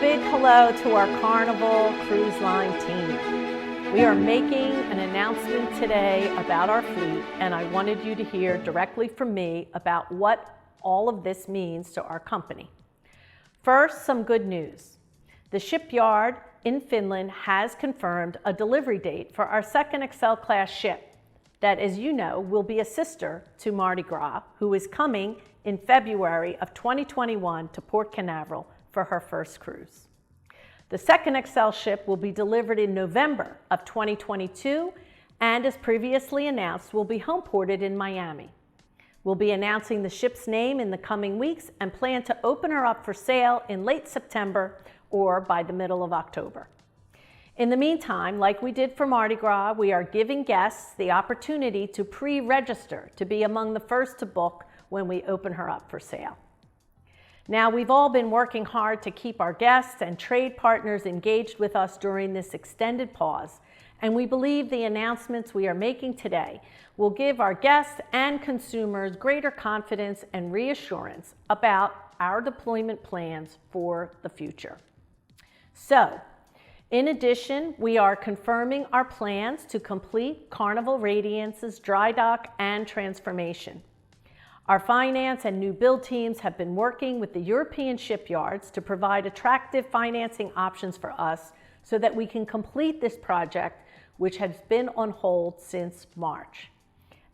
big hello to our Carnival Cruise Line team. We are making an announcement today about our fleet, and I wanted you to hear directly from me about what all of this means to our company. First, some good news. The shipyard in Finland has confirmed a delivery date for our second Excel class ship that, as you know, will be a sister to Mardi Gras, who is coming in February of 2021 to Port Canaveral for her first cruise. The second Excel ship will be delivered in November of 2022 and, as previously announced, will be home ported in Miami. We'll be announcing the ship's name in the coming weeks and plan to open her up for sale in late September or by the middle of October. In the meantime, like we did for Mardi Gras, we are giving guests the opportunity to pre-register to be among the first to book when we open her up for sale. Now, we've all been working hard to keep our guests and trade partners engaged with us during this extended pause, and we believe the announcements we are making today will give our guests and consumers greater confidence and reassurance about our deployment plans for the future. So, in addition, we are confirming our plans to complete Carnival Radiance's dry dock and transformation. Our finance and new build teams have been working with the European shipyards to provide attractive financing options for us so that we can complete this project, which has been on hold since March.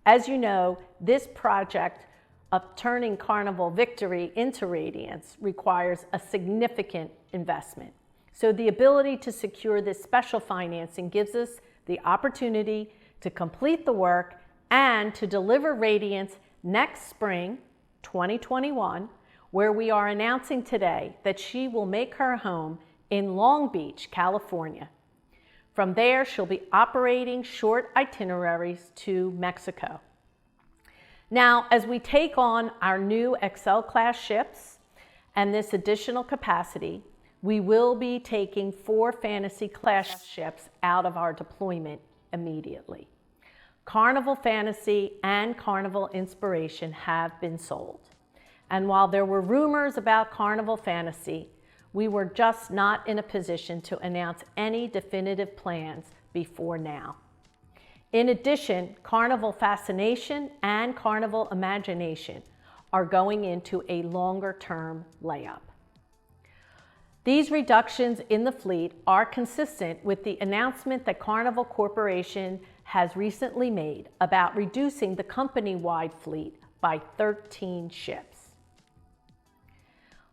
As you know, this project of turning Carnival Victory into Radiance requires a significant investment. So the ability to secure this special financing gives us the opportunity to complete the work and to deliver Radiance next spring, 2021, where we are announcing today that she will make her home in Long Beach, California. From there, she'll be operating short itineraries to Mexico. Now, as we take on our new Excel class ships and this additional capacity, we will be taking 4 Fantasy class ships out of our deployment immediately. Carnival Fantasy and Carnival Inspiration have been sold. And while there were rumors about Carnival Fantasy, we were just not in a position to announce any definitive plans before now. In addition, Carnival Fascination and Carnival Imagination are going into a longer-term layup. These reductions in the fleet are consistent with the announcement that Carnival Corporation has recently made about reducing the company-wide fleet by 13 ships.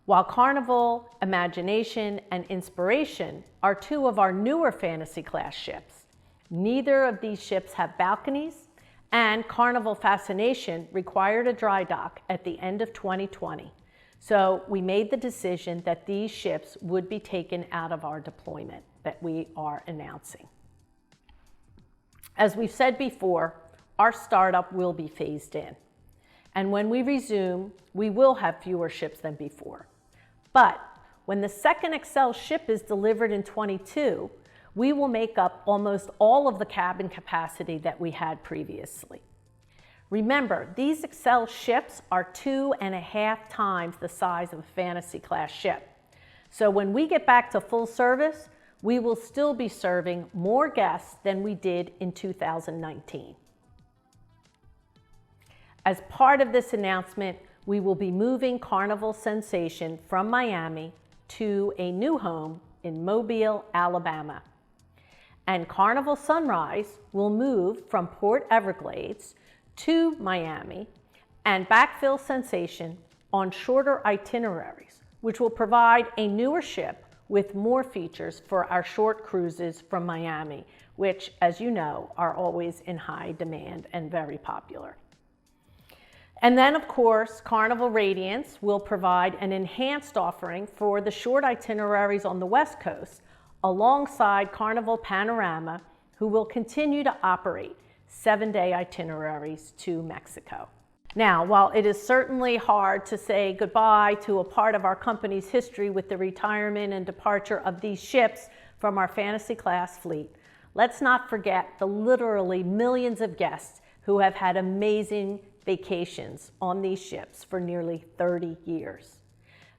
While Carnival, Imagination, and Inspiration are 2 of our newer Fantasy class ships, neither of these ships have balconies, and Carnival Fascination required a dry dock at the end of 2020. So we made the decision that these ships would be taken out of our deployment that we are announcing. As we've said before, our startup will be phased in. And when we resume, we will have fewer ships than before. But when the second Excel ship is delivered in 22, we will make up almost all of the cabin capacity that we had previously. Remember, these Excel ships are 2.5 times the size of a Fantasy class ship. So when we get back to full service, we will still be serving more guests than we did in 2019. As part of this announcement, we will be moving Carnival Sensation from Miami to a new home in Mobile, Alabama. And Carnival Sunrise will move from Port Everglades to Miami and backfill Sensation on shorter itineraries, which will provide a newer ship with more features for our short cruises from Miami, which, as you know, are always in high demand and very popular. And then, of course, Carnival Radiance will provide an enhanced offering for the short itineraries on the West Coast, alongside Carnival Panorama, who will continue to operate 7-day itineraries to Mexico. Now, while it is certainly hard to say goodbye to a part of our company's history with the retirement and departure of these ships from our Fantasy class fleet, let's not forget the literally millions of guests who have had amazing vacations on these ships for nearly 30 years.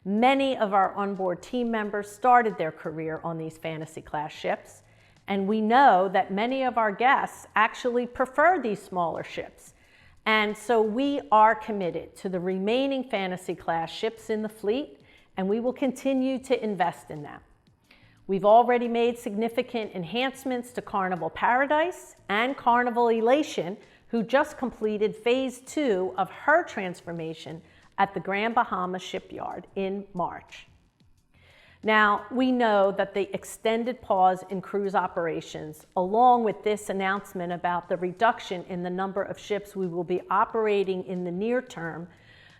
Many of our onboard team members started their career on these fantasy class ships, and we know that many of our guests actually prefer these smaller ships. And so we are committed to the remaining fantasy class ships in the fleet, and we will continue to invest in them. We've already made significant enhancements to Carnival Paradise and Carnival Elation, who just completed phase 2 of her transformation at the Grand Bahama Shipyard in March. Now, we know that the extended pause in cruise operations, along with this announcement about the reduction in the number of ships we will be operating in the near term,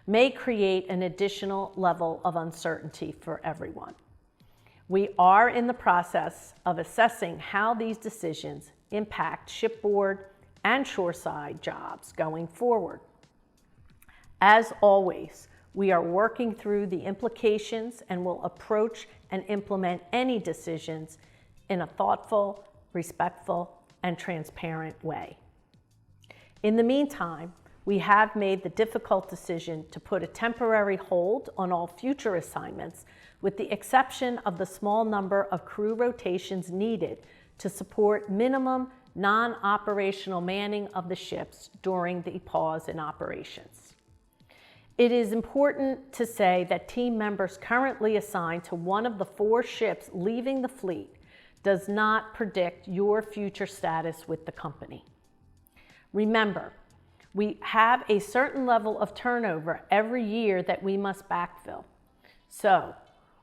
may create an additional level of uncertainty for everyone. We are in the process of assessing how these decisions impact shipboard and shoreside jobs going forward. As always, we are working through the implications and will approach and implement any decisions in a thoughtful, respectful, and transparent way. In the meantime, we have made the difficult decision to put a temporary hold on all future assignments, with the exception of the small number of crew rotations needed to support minimum non-operational manning of the ships during the pause in operations. It is important to say that team members currently assigned to one of the 4 ships leaving the fleet does not predict your future status with the company. Remember, we have a certain level of turnover every year that we must backfill. So,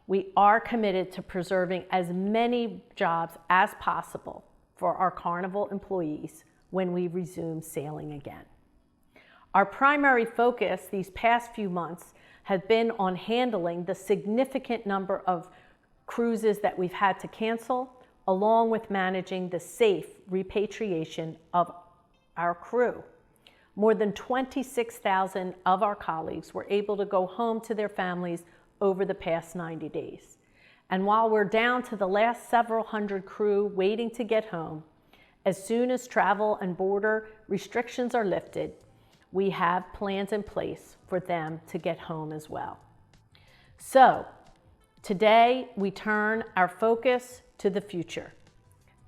we are committed to preserving as many jobs as possible for our Carnival employees when we resume sailing again. Our primary focus these past few months has been on handling the significant number of cruises that we've had to cancel, along with managing the safe repatriation of our crew. More than 26,000 of our colleagues were able to go home to their families over the past 90 days. And while we're down to the last several hundred crew waiting to get home, as soon as travel and border restrictions are lifted, we have plans in place for them to get home as well. So, today we turn our focus to the future.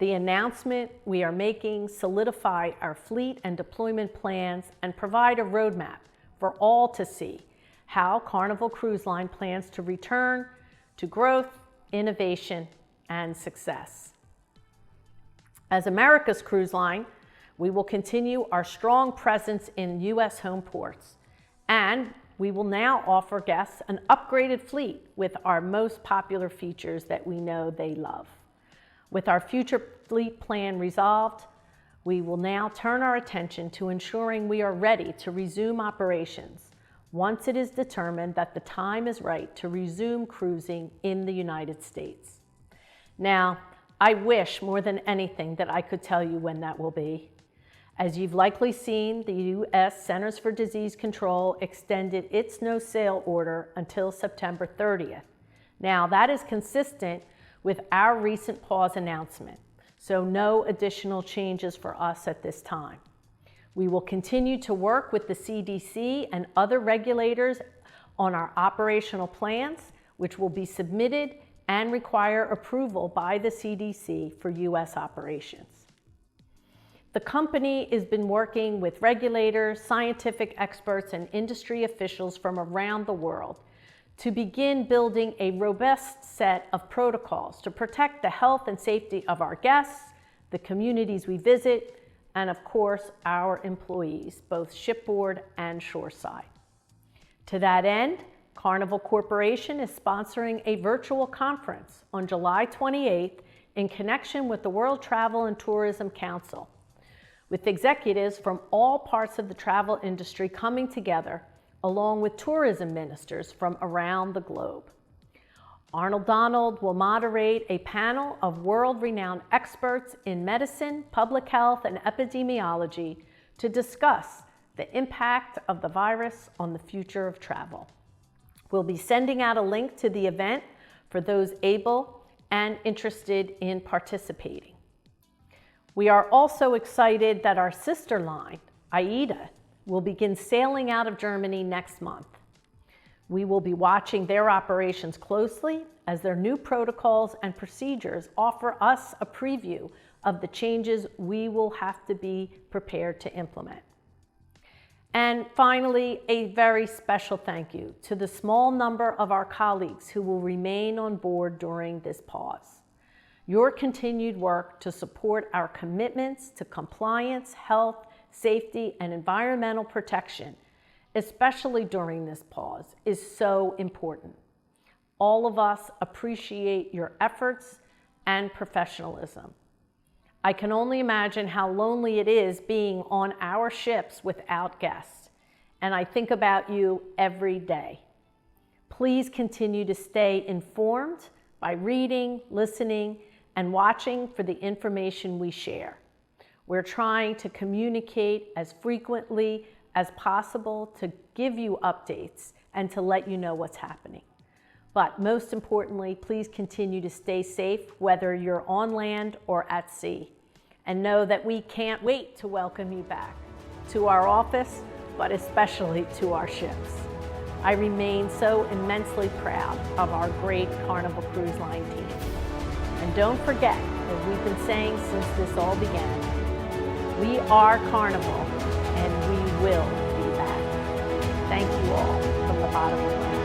The announcement we are making solidify our fleet and deployment plans and provide a roadmap for all to see how Carnival Cruise Line plans to return to growth, innovation, and success. As America's cruise line, we will continue our strong presence in U.S. home ports, and we will now offer guests an upgraded fleet with our most popular features that we know they love. With our future fleet plan resolved, we will now turn our attention to ensuring we are ready to resume operations once it is determined that the time is right to resume cruising in the United States. Now, I wish more than anything that I could tell you when that will be. As you've likely seen, the U.S. Centers for Disease Control extended its no-sail order until September 30th. Now, that is consistent with our recent pause announcement, so no additional changes for us at this time. We will continue to work with the CDC and other regulators on our operational plans, which will be submitted and require approval by the CDC for U.S. operations. The company has been working with regulators, scientific experts, and industry officials from around the world to begin building a robust set of protocols to protect the health and safety of our guests, the communities we visit, and of course, our employees, both shipboard and shoreside. To that end, Carnival Corporation is sponsoring a virtual conference on July 28th in connection with the World Travel and Tourism Council, with executives from all parts of the travel industry coming together, along with tourism ministers from around the globe. Arnold Donald will moderate a panel of world-renowned experts in medicine, public health, and epidemiology to discuss the impact of the virus on the future of travel. We'll be sending out a link to the event for those able and interested in participating. We are also excited that our sister line, AIDA, will begin sailing out of Germany next month. We will be watching their operations closely as their new protocols and procedures offer us a preview of the changes we will have to be prepared to implement. And finally, a very special thank you to the small number of our colleagues who will remain on board during this pause. Your continued work to support our commitments to compliance, health, safety, and environmental protection, especially during this pause, is so important. All of us appreciate your efforts and professionalism. I can only imagine how lonely it is being on our ships without guests, and I think about you every day. Please continue to stay informed by reading, listening, and watching for the information we share. We're trying to communicate as frequently as possible to give you updates and to let you know what's happening. But most importantly, please continue to stay safe, whether you're on land or at sea. And know that we can't wait to welcome you back to our office, but especially to our ships. I remain so immensely proud of our great Carnival Cruise Line team. And don't forget, as we've been saying since this all began, we are Carnival and we will be back. Thank you all from the bottom of my heart.